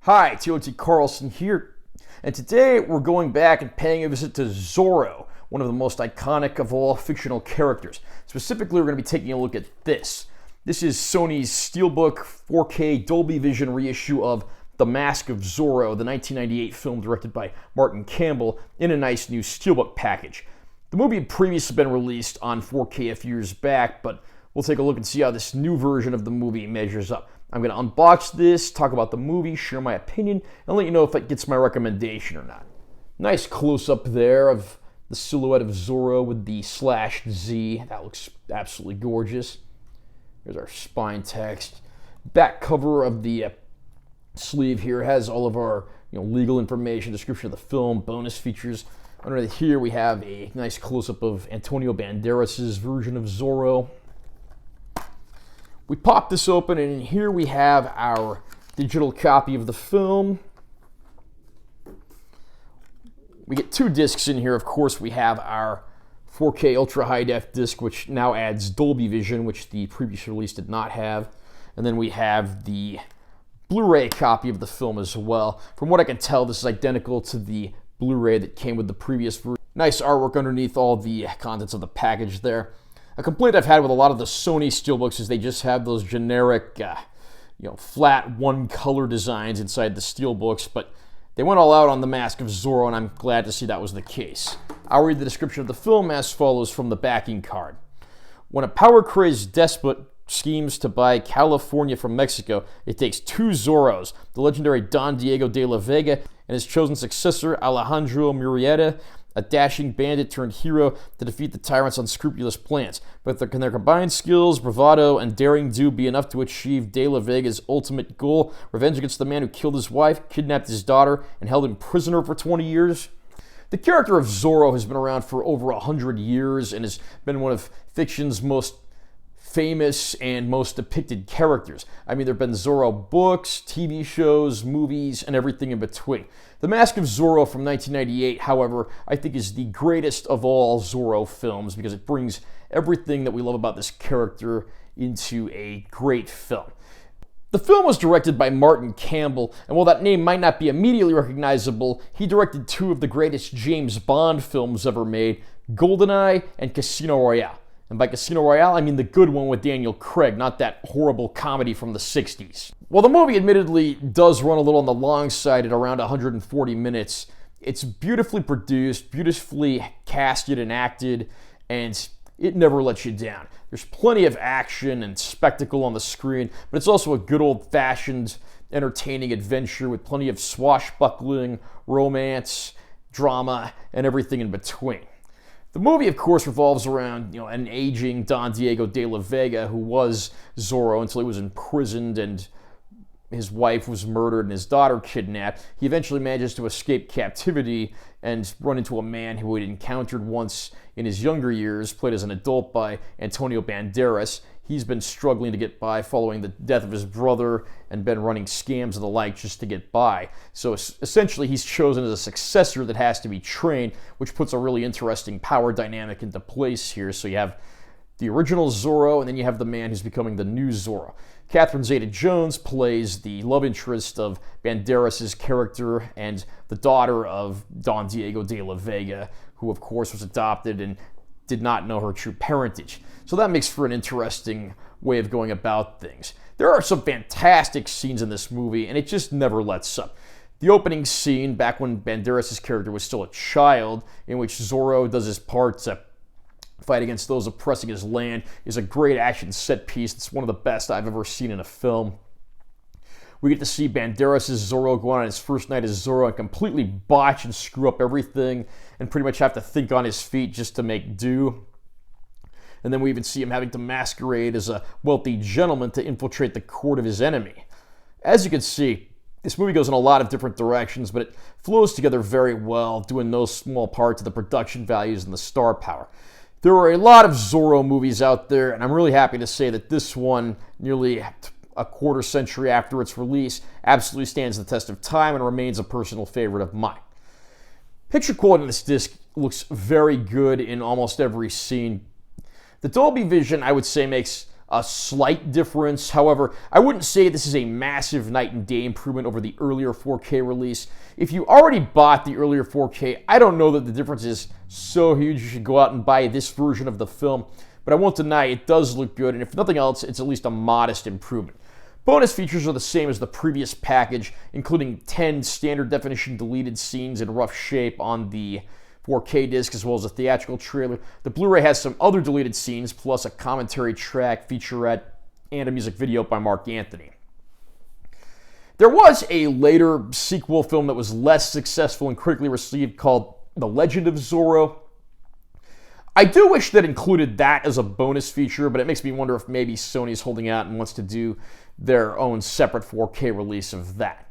Hi, T.O.T. Carlson here, and today we're going back and paying a visit to Zorro, one of the most iconic of all fictional characters. Specifically, we're going to be taking a look at this. This is Sony's Steelbook 4K Dolby Vision reissue of The Mask of Zorro, the 1998 film directed by Martin Campbell, in a nice new Steelbook package. The movie had previously been released on 4K a few years back, but we'll take a look and see how this new version of the movie measures up. I'm going to unbox this, talk about the movie, share my opinion, and let you know if it gets my recommendation or not. Nice close-up there of the silhouette of Zorro with the /Z. That looks absolutely gorgeous. There's our spine text. Back cover of the sleeve here has all of our legal information, description of the film, bonus features. Underneath here we have a nice close-up of Antonio Banderas' version of Zorro. We pop this open, and in here we have our digital copy of the film. We get two discs in here. Of course, we have our 4K Ultra High Def disc, which now adds Dolby Vision, which the previous release did not have. And then we have the Blu-ray copy of the film as well. From what I can tell, this is identical to the Blu-ray that came with the previous version. Nice artwork underneath all the contents of the package there. A complaint I've had with a lot of the Sony Steelbooks is they just have those generic, flat one-color designs inside the Steelbooks, but they went all out on The Mask of Zorro, and I'm glad to see that was the case. I'll read the description of the film as follows from the backing card. When a power-crazed despot schemes to buy California from Mexico, it takes two Zorros, the legendary Don Diego de la Vega and his chosen successor, Alejandro Murrieta, a dashing bandit turned hero, to defeat the tyrant's unscrupulous plans. But can their combined skills, bravado, and daring do be enough to achieve De La Vega's ultimate goal, revenge against the man who killed his wife, kidnapped his daughter, and held him prisoner for 20 years? The character of Zorro has been around for over 100 years and has been one of fiction's most famous and most depicted characters. I mean, there have been Zorro books, TV shows, movies, and everything in between. The Mask of Zorro from 1998, however, I think is the greatest of all Zorro films because it brings everything that we love about this character into a great film. The film was directed by Martin Campbell, and while that name might not be immediately recognizable, he directed two of the greatest James Bond films ever made, GoldenEye and Casino Royale. And by Casino Royale, I mean the good one with Daniel Craig, not that horrible comedy from the 60s. While the movie admittedly does run a little on the long side at around 140 minutes, it's beautifully produced, beautifully casted and acted, and it never lets you down. There's plenty of action and spectacle on the screen, but it's also a good old-fashioned, entertaining adventure with plenty of swashbuckling, romance, drama, and everything in between. The movie, of course, revolves around an aging Don Diego de la Vega who was Zorro until he was imprisoned and his wife was murdered and his daughter kidnapped. He eventually manages to escape captivity and run into a man who he'd encountered once in his younger years, played as an adult by Antonio Banderas. He's been struggling to get by following the death of his brother and been running scams and the like just to get by. So essentially he's chosen as a successor that has to be trained, which puts a really interesting power dynamic into place here. So you have the original Zorro, and then you have the man who's becoming the new Zorro. Catherine Zeta-Jones plays the love interest of Banderas' character and the daughter of Don Diego de la Vega, who of course was adopted and did not know her true parentage. So that makes for an interesting way of going about things. There are some fantastic scenes in this movie, and it just never lets up. The opening scene, back when Banderas' character was still a child, in which Zorro does his part to fight against those oppressing his land, is a great action set piece. It's one of the best I've ever seen in a film. We get to see Banderas' Zorro go on his first night as Zorro and completely botch and screw up everything and pretty much have to think on his feet just to make do. And then we even see him having to masquerade as a wealthy gentleman to infiltrate the court of his enemy. As you can see, this movie goes in a lot of different directions, but it flows together very well, due in no small part to the production values and the star power. There are a lot of Zorro movies out there, and I'm really happy to say that this one, nearly a quarter century after its release, absolutely stands the test of time and remains a personal favorite of mine. Picture quality on this disc looks very good in almost every scene. The Dolby Vision, I would say, makes a slight difference. However, I wouldn't say this is a massive night and day improvement over the earlier 4K release. If you already bought the earlier 4K, I don't know that the difference is so huge you should go out and buy this version of the film, but I won't deny it does look good, and if nothing else, it's at least a modest improvement. Bonus features are the same as the previous package, including 10 standard definition deleted scenes in rough shape on the 4K disc, as well as a theatrical trailer. The Blu-ray has some other deleted scenes, plus a commentary track, featurette, and a music video by Mark Anthony. There was a later sequel film that was less successful and critically received called The Legend of Zorro. I do wish that included that as a bonus feature, but it makes me wonder if maybe Sony's holding out and wants to do their own separate 4K release of that.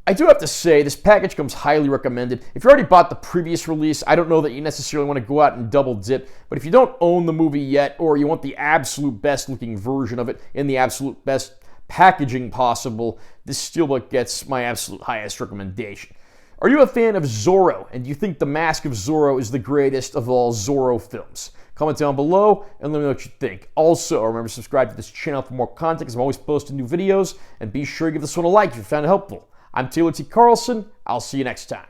I do have to say, this package comes highly recommended. If you already bought the previous release, I don't know that you necessarily want to go out and double dip, but if you don't own the movie yet, or you want the absolute best looking version of it in the absolute best packaging possible, this Steelbook gets my absolute highest recommendation. Are you a fan of Zorro, and do you think the Mask of Zorro is the greatest of all Zorro films? Comment down below and let me know what you think. Also, remember to subscribe to this channel for more content, because I'm always posting new videos, and be sure to give this one a like if you found it helpful. I'm Taylor T. Carlson. I'll see you next time.